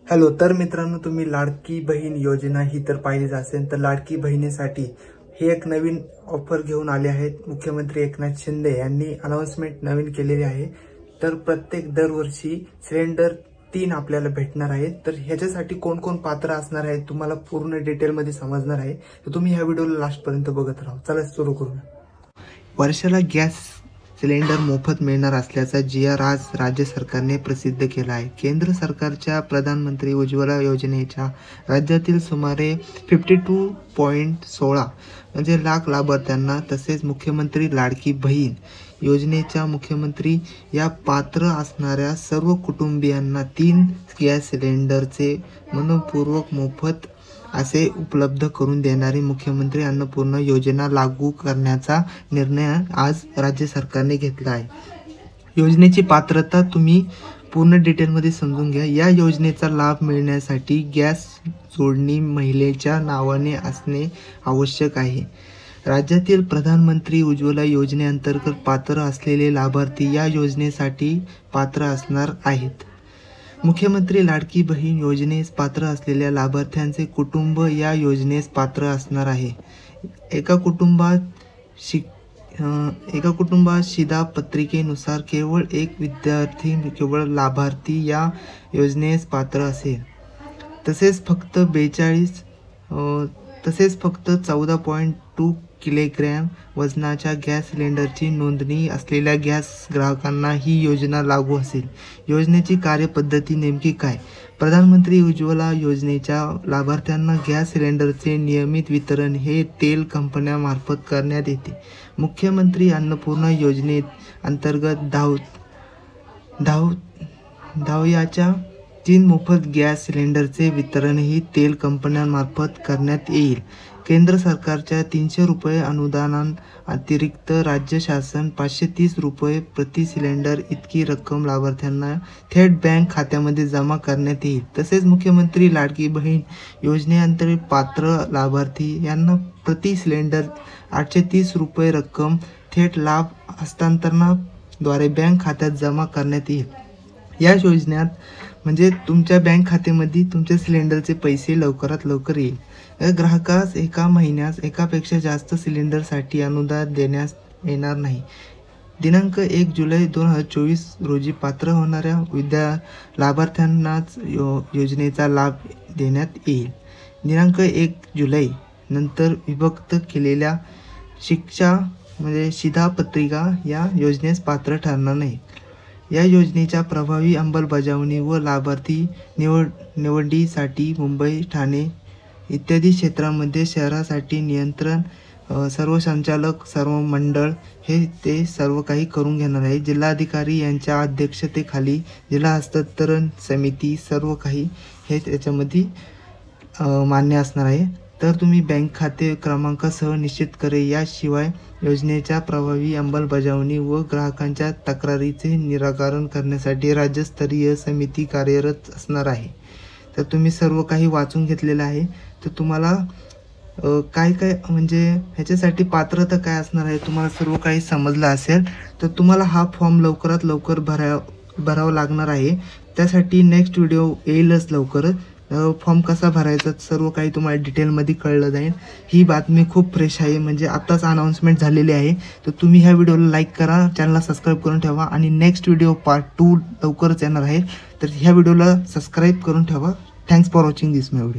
Hello, तर मित्रांनो, तुम्ही लाडकी बहीण योजना ही तर पाहिलीच असेल. तर लाडकी बहिणीसाठी हे एक नवीन ऑफर घेऊन आले आहेत. मुख्यमंत्री एकनाथ शिंदे यांनी अनाउन्समेंट नवीन केलेली आहे. तर प्रत्येक दरवर्षी सिलेंडर 3 आपल्याला भेटणार आहेत. तर ह्याच्यासाठी कोण कोण पात्र असणार आहे तुम्हाला पूर्ण डिटेलमध्ये समजणार आहे. तर तुम्ही ह्या व्हिडिओला लास्टपर्यंत बघत राहा. चला सुरू करू. वर्षाला गॅस सिलेंडर मोफत मिळणार असल्याचा जी.आर. आज राज्य सरकारने प्रसिद्ध केला आहे. केंद्र सरकारच्या प्रधानमंत्री उज्ज्वला योजनेच्या राज्यातील सुमारे 52.16 म्हणजे लाख लाभार्थ्यांना तसेच मुख्यमंत्री लाडकी बहीण योजनेच्या मुख्यमंत्री या पात्र असणाऱ्या सर्व कुटुंबियांना 3 गॅस सिलेंडरचे मनपूर्वक मोफत असे उपलब्ध करून देणारी मुख्यमंत्री अन्नपूर्णा योजना लागू करण्याचा निर्णय आज राज्य सरकारने घेतला आहे. योजनेची पात्रता तुम्ही पूर्ण डिटेलमध्ये समजून घ्या. या योजनेचा लाभ मिळण्यासाठी गॅस जोडणी महिलेच्या नावाने असणे आवश्यक आहे. राज्यातील प्रधानमंत्री उज्ज्वला योजनेअंतर्गत पात्र असलेले लाभार्थी या योजनेसाठी पात्र असणार आहेत. मुख्यमंत्री लाडकी बहीण योजनेस पात्र असलेल्या लाभार्थ्यांचे कुटुंब या योजनेस पात्र असणार आहे. एका कुटुंबात शिधापत्रिकेनुसार केवळ एक विद्यार्थी केवळ लाभार्थी या योजनेस पात्र असेल. तसेच फक्त 14.2 किलोग्रॅम वजनाच्या गॅस सिलेंडरची नोंदणी असलेल्या गॅस ग्राहकांना ही योजना लागू असेल. योजनेची कार्यपद्धती नेमकी काय? प्रधानमंत्री उज्ज्वला योजनेच्या लाभार्थ्यांना गॅस सिलेंडरचे नियमित वितरण हे तेल कंपन्यांमार्फत करण्यात येते. मुख्यमंत्री अन्नपूर्णा योजनेत अंतर्गत दहाव्याच्या 3 मोफत गॅस सिलेंडरचे वितरणही तेल कंपन्यांमार्फत करण्यात येईल. केंद्र सरकारच्या 300 रुपये अनुदानाअतिरिक्त राज्य शासन 530 रुपये प्रति सिलेंडर इतकी रक्कम लाभार्थ्यांना थेट बँक खात्यामध्ये जमा करण्यात येईल. तसेच मुख्यमंत्री लाडकी बहीण योजनेअंतर्गत पात्र लाभार्थी यांना प्रति सिलेंडर 830 रुपये रक्कम थेट लाभ हस्तांतरणाद्वारे बँक खात्यात जमा करण्यात येईल. या योजनेत म्हणजे तुमच्या बँक खात्यामध्ये तुमच्या सिलेंडरचे पैसे लवकरात लवकर येईल. ग्राहकास एका महिन्यास एकापेक्षा जास्त सिलेंडरसाठी अनुदान देण्यास येणार नाही. दिनांक 1 जुलै 2024 रोजी पात्र होणाऱ्या लाभार्थ्यांनाच योजनेचा लाभ देण्यात येईल. दिनांक 1 जुलै नंतर विभक्त केलेल्या शिधापत्रिका या योजनेस पात्र ठरणार नाही. या योजनेच्या प्रभावी अंमलबजावणी व लाभार्थी निवडीसाठी मुंबई, ठाणे इत्यादी क्षेत्रांमध्ये शहरासाठी नियंत्रण सर्व संचालक, सर्व मंडळ ते सर्व काही करून घेणार आहे. जिल्हाधिकारी यांच्या अध्यक्षतेखाली जिल्हा हस्तांतरण समिती सर्व काही हे त्याच्यामध्ये मान्य असणार आहे. तर तुम्ही बँक खाते क्रमांकासह निश्चित करे. याशिवाय योजनेच्या प्रभावी अंमलबजावणी व ग्राहकांच्या तक्रारीचे निराकरण करण्यासाठी राज्यस्तरीय समिती कार्यरत असणार आहे. तर तुम्ही सर्व काही वाचून घेतलेलं आहे. तर तुम्हाला काय म्हणजे ह्याच्यासाठी पात्रता काय असणार आहे तुम्हाला सर्व काही समजलं असेल. तर तुम्हाला हा फॉर्म लवकरात लवकर भरावा लागणार आहे. त्यासाठी नेक्स्ट व्हिडिओ येईलच लवकरच. फॉर्म कसा भरायचा सर्व काही तुम्हाला डिटेलमध्ये कळलं जाईल. ही बातमी खूप फ्रेश आहे, म्हणजे आत्ताच अनाउन्समेंट झालेली आहे. तर तुम्ही ह्या व्हिडिओला लाईक करा, चॅनलला सबस्क्राईब करून ठेवा आणि नेक्स्ट व्हिडिओ पार्ट 2 लवकरच येणार आहे. तर ह्या व्हिडिओला सबस्क्राईब करून ठेवा. Thanks for watching this my video.